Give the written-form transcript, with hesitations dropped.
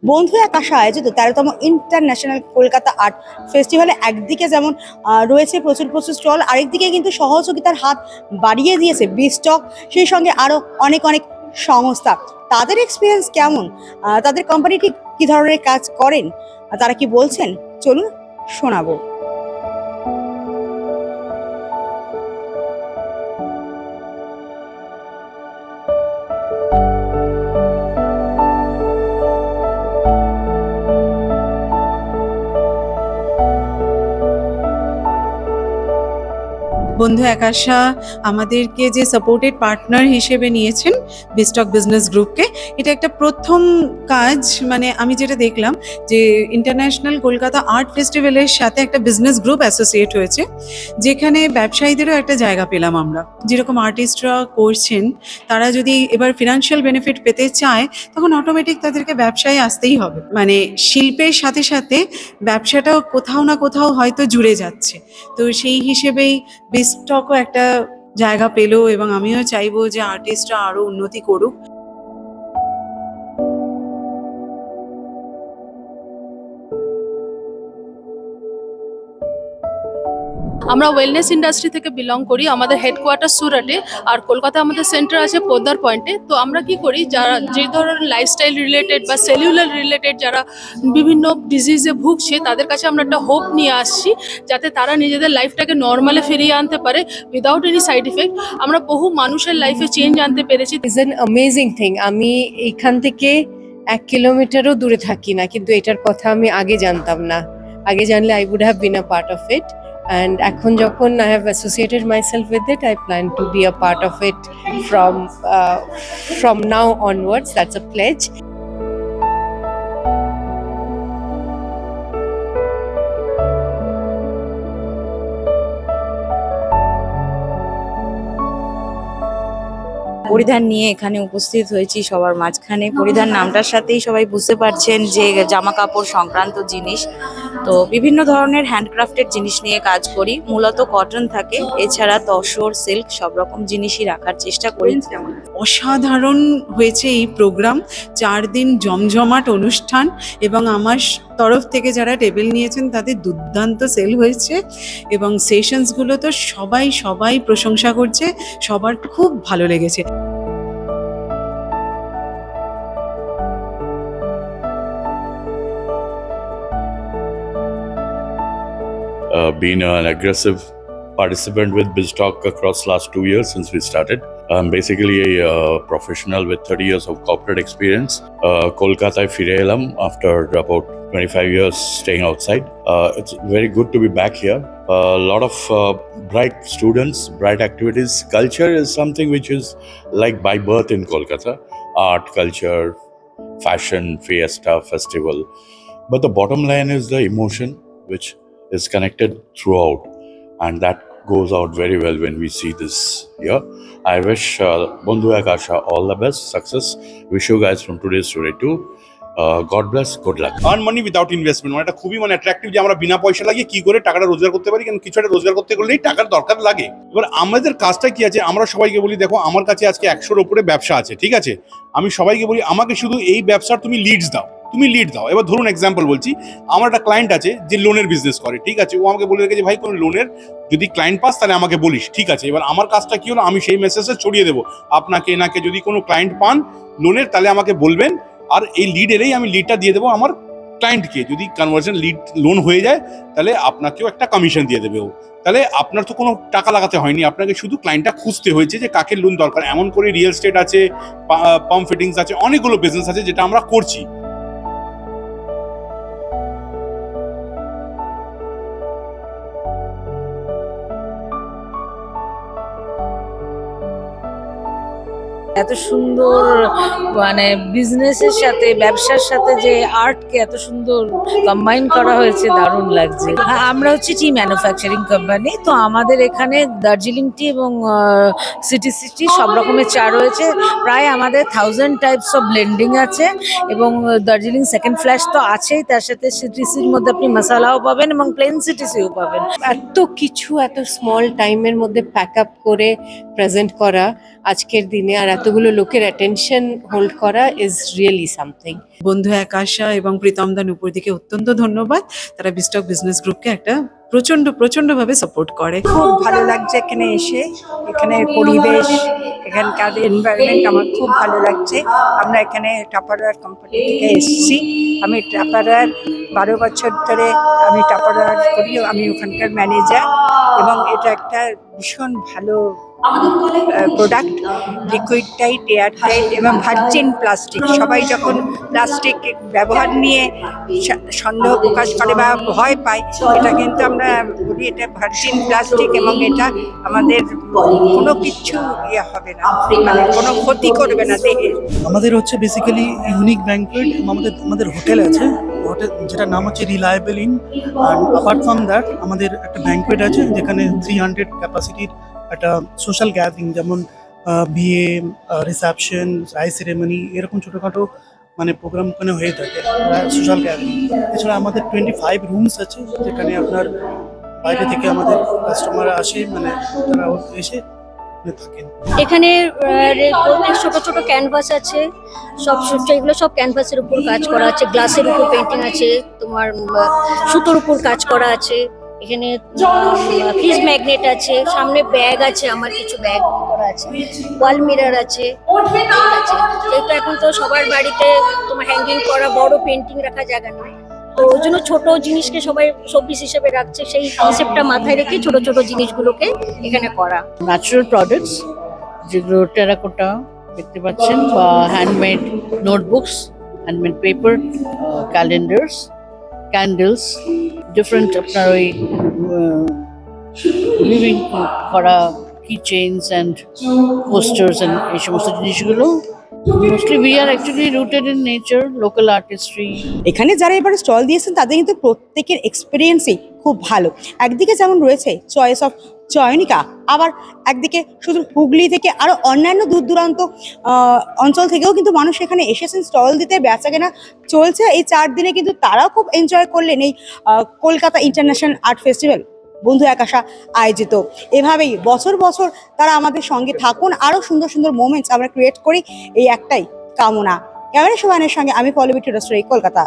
বন্ধু আকাশে আয়োজিত 13তম ইন্টারন্যাশনাল কলকাতা আর্ট ফেস্টিভ্যালে একদিকে যেমন রয়েছে প্রচুর প্রচুর স্টল, আরেকদিকে কিন্তু সহযোগিতার হাত বাড়িয়ে দিয়েছে বিস্টক, সেই সঙ্গে আরও অনেক অনেক সংস্থা। তাদের এক্সপিরিয়েন্স কেমন, তাদের কোম্পানি ঠিক কী ধরনের কাজ করেন, তারা কি বলছেন, চলুন শোনাবো। বন্ধু আকাশা আমাদেরকে যে সাপোর্টেড পার্টনার হিসেবে নিয়েছেন বিস্টক বিজনেস গ্রুপকে, এটা একটা প্রথম কাজ। মানে আমি যেটা দেখলাম যে ইন্টারন্যাশনাল কলকাতা আর্ট ফেস্টিভ্যালের সাথে একটা বিজনেস গ্রুপ অ্যাসোসিয়েট হয়েছে, যেখানে ব্যবসায়ীদেরও একটা জায়গা পেলাম আমরা। যেরকম আর্টিস্টরা করছেন, তারা যদি এবার ফিনান্সিয়াল বেনিফিট পেতে চায় তখন অটোমেটিক তাদেরকে ব্যবসায় আসতেই হবে। মানে শিল্পের সাথে সাথে ব্যবসাটাও কোথাও না কোথাও হয়তো জুড়ে যাচ্ছে। তো সেই হিসেবেই বিস্টকও একটা জায়গা পেলো, এবং আমিও চাইবো যে আর্টিস্টরা আরো উন্নতি করুক। আমরা ওয়েলনেস ইন্ডাস্ট্রি থেকে বিলং করি। আমাদের হেডকোয়ার্টার সুরাটে, আর কলকাতা আমাদের সেন্টার আছে পোদ্দার পয়েন্টে। তো আমরা কি করি, যারা যে ধরনের লাইফস্টাইল রিলেটেড বা সেলুলার রিলেটেড যারা বিভিন্ন ডিজিজে ভুগছে, তাদের কাছে আমরা একটা হোপ নিয়ে আসছি, যাতে তারা নিজেদের লাইফটাকে নর্মালে ফিরিয়ে আনতে পারে উইদাউট এনি সাইড ইফেক্ট। আমরা বহু মানুষের লাইফে চেঞ্জ আনতে পেরেছি। Is an amazing thing. আমি এইখান থেকে 1 কিলোমিটারও দূরে থাকি না, কিন্তু এটার কথা আমি আগে জানতাম না। আগে জানলে I would have been a part of it, and এখন যখন I have associated myself with it, I plan to be a part of it from now onwards. That's a pledge. পরিধান নিয়ে এখানে উপস্থিত হয়েছি সবার মাঝখানে। পরিধান নামটার সাথেই সবাই বুঝতে পারছেন যে জামা কাপড় সংক্রান্ত জিনিস। তো বিভিন্ন ধরনের হ্যান্ডক্রাফটেড জিনিস নিয়ে কাজ করি, মূলত কটন থাকে, এছাড়া তসর, সিল্ক সব রকম জিনিসই রাখার চেষ্টা করি। অসাধারণ হয়েছে এই প্রোগ্রাম, 4 দিন জমজমাট অনুষ্ঠান, এবং আমার তরফ থেকে যারা টেবিল নিয়েছেন তাদের দুর্দান্ত সেল হয়েছে, এবং সেশনসগুলো তো সবাই প্রশংসা করছে, সবার খুব ভালো লেগেছে। Been an aggressive participant with BizTalk across last 2 years since we started. I'm basically a professional with 30 years of corporate experience. Kolkata fire elam after about 25 years staying outside. It's very good to be back here. A lot of bright students, bright activities. Culture is something which is like by birth in Kolkata. Art, culture, fashion, fiesta, festival. But the bottom line is the emotion which is connected throughout, and that goes out very well when we see this here. I wish Bondhu Akasha all the best, success. Wish you guys from today's story too. God bless, good luck. Earn money without investment, মানে এটা খুবই attractive যে আমরা বিনা পয়সা লাগিয়ে কি করে টাকাটা রোজগার করতে পারি। কারণ কিছু একটা রোজগার করতে গেলেই টাকার দরকার লাগে। এবার আমাদের কাজটা কি আছে, আমরা সবাইকে বলি দেখো আমার কাছে আজকে 100-র উপরে ব্যবসা আছে, ঠিক আছে, আমি সবাইকে বলি আমাকে শুধু এই ব্যবসার তুমি লিড দাও। এবার ধরুন এক্সাম্পল বলছি, আমার একটা ক্লায়েন্ট আছে যে লোনের বিজনেস করে, ঠিক আছে, ও আমাকে বলে রেখেছে ভাই কোনো লোনের যদি ক্লায়েন্ট পাস তাহলে আমাকে বলিস, ঠিক আছে। এবার আমার কাজটা কি হলো, আমি সেই মেসেজটা ছড়িয়ে দেবো, আপনাকে এনাকে যদি কোনো ক্লায়েন্ট পান লোনের তাহলে আমাকে বলবেন, আর এই লিড এলেই আমি লিডটা দিয়ে দেবো আমার ক্লায়েন্টকে। যদি কনভার্সন লিড লোন হয়ে যায় তাহলে আপনাকেও একটা কমিশন দিয়ে দেবে ও। তাহলে আপনার তো কোনো টাকা লাগাতে হয়নি, আপনাকে শুধু ক্লায়েন্টটা খুঁজতে হয়েছে যে কাকে লোন দরকার। এমন করে রিয়েল এস্টেট আছে, পাম্প ফিটিংস আছে, অনেকগুলো বিজনেস আছে যেটা আমরা করছি। এত সুন্দর মানে বিজনেসের সাথে ব্যবসার সাথে যে আর্টকে এত সুন্দর কম্বাইন করা হয়েছে, দারুণ লাগছে। আমরা হচ্ছে টি ম্যানুফ্যাকচারিং কোম্পানি, তো আমাদের এখানে দার্জিলিং টি এবং সিটি সব রকমের চা রয়েছে। প্রায় আমাদের 1000 টাইপস অফ ব্লেন্ডিং আছে, এবং দার্জিলিং সেকেন্ড ফ্ল্যাশ তো আছেই, তার সাথে সিটিসির মধ্যে আপনি মশালাও পাবেন এবং প্লেন সিটিসিও পাবেন। এত কিছু এত স্মল টাইমের মধ্যে প্যাক আপ করে প্রেজেন্ট করা আজকের দিনে, আর এত এতগুলো লোকের অ্যাটেনশন হোল্ড করা ইজ রিয়েলি সামথিং। বন্ধু একাশা এবং প্রীতম দা নুপুরদিকে অত্যন্ত ধন্যবাদ, তারা বিস্টক বিজনেস গ্রুপকে একটা প্রচন্ডভাবে সাপোর্ট করে। খুব ভালো লাগছে এখানে এসে, এখানের পরিবেশ, এখানকার এনভায়রনমেন্ট আমার খুব ভালো লাগছে। আমরা এখানে টাপারওয়্যার কোম্পানি থেকে এসেছি। আমি টাপারওয়্যার 12 বছর ধরে আমি টাপারওয়্যার করি, আমি ওখানকার ম্যানেজার, এবং এটা একটা ভীষণ ভালো product, liquid tight, air tight এবং ভার্জিন প্লাস্টিক। সবাই যখন প্লাস্টিক ব্যবহার নিয়ে সন্দেহ প্রকাশ করে বা ভয় পায়, এটা কিন্তু আমরা বলি এটা ভার্জিন প্লাস্টিক এবং এটা আমাদের কোনো কিছু ইয়ে হবে না, মানে কোনো ক্ষতি করবে না দেহে। আমাদের হচ্ছে বেসিক্যালি ইউনিক ব্যাংকুয়েট, আমাদের হোটেল আছে, হোটেল যেটার নাম হচ্ছে রিলায়েবল ইন। আর অ্যাপার্ট ফ্রম দ্যাট আমাদের একটা ব্যাংকুয়েট আছে যেখানে 300 ক্যাপাসিটির একটা সোশ্যাল গ্যাদারিং, যেমন বিয়ে, রিসেপশন, রাই সেরেমনি, এরকম ছোটোখাটো মানে প্রোগ্রাম ওখানে হয়ে থাকে, সোশ্যাল গ্যাদারিং। এছাড়া আমাদের 25 রুমস আছে যেখানে আপনার বাইরে থেকে আমাদের কাস্টমাররা আসে, মানে তারা এসে থাকেন। এখানে প্রত্যেক ছোট ছোট ক্যানভাস আছে, সব এগুলো সব ক্যানভাসের উপর কাজ করা আছে, গ্লাসের উপর পেন্টিং আছে, তোমার সুতোর উপর কাজ করা আছে। এখানে ফ্রিজ ম্যাগনেট আছে, সামনে ব্যাগ আছে, আমার কিছু ব্যাগ করা আছে, ওয়াল মিরর আছে। যেহেতু এখন তো সবার বাড়িতে তোমার হ্যাঙ্গিং করা বড় পেন্টিং রাখা জায়গা নয়, তো ওই জন্য ছোট জিনিসকে সবাই শোপিস হিসেবে রাখছে। সেই কনসেপ্টটা মাথায় রেখে ছোট ছোট জিনিসগুলোকে এখানে করা। ন্যাচারাল প্রোডাক্টস যেগুলো টেরাকোটা দেখতে পাচ্ছেন, বা handmade notebooks, handmade paper, calendars, candles, different আপনার ওই লিভিং করা কি চেইনস অ্যান্ড পোস্টার্স অ্যান্ড এই সমস্ত জিনিসগুলো। Mostly we are actually rooted in nature, local artistry. এখানে যারা এবারে স্টল দিয়েছেন তাদের কিন্তু প্রত্যেকের এক্সপিরিয়েন্সই খুব ভালো। একদিকে যেমন রয়েছে চয়েস অফ চয়নিকা, আবার একদিকে শুধু হুগলি থেকে আরও অন্যান্য দূর দূরান্ত অঞ্চল থেকেও কিন্তু মানুষ এখানে এসেছেন স্টল দিতে, বেচাকেনা চলছে। এই 4 দিনে কিন্তু তারাও খুব এনজয় করলেন এই কলকাতা ইন্টারন্যাশনাল আর্ট ফেস্টিভ্যাল বন্ধু একাশা আয়োজিত। এভাবেই বছর বছর তারা আমাদের সঙ্গে থাকুন, আরও সুন্দর সুন্দর মোমেন্টস আমরা ক্রিয়েট করি, এই একটাই কামনা। ক্যামেরা শোভানের সঙ্গে আমি পল্লবী টেরস্ট্রি, কলকাতা।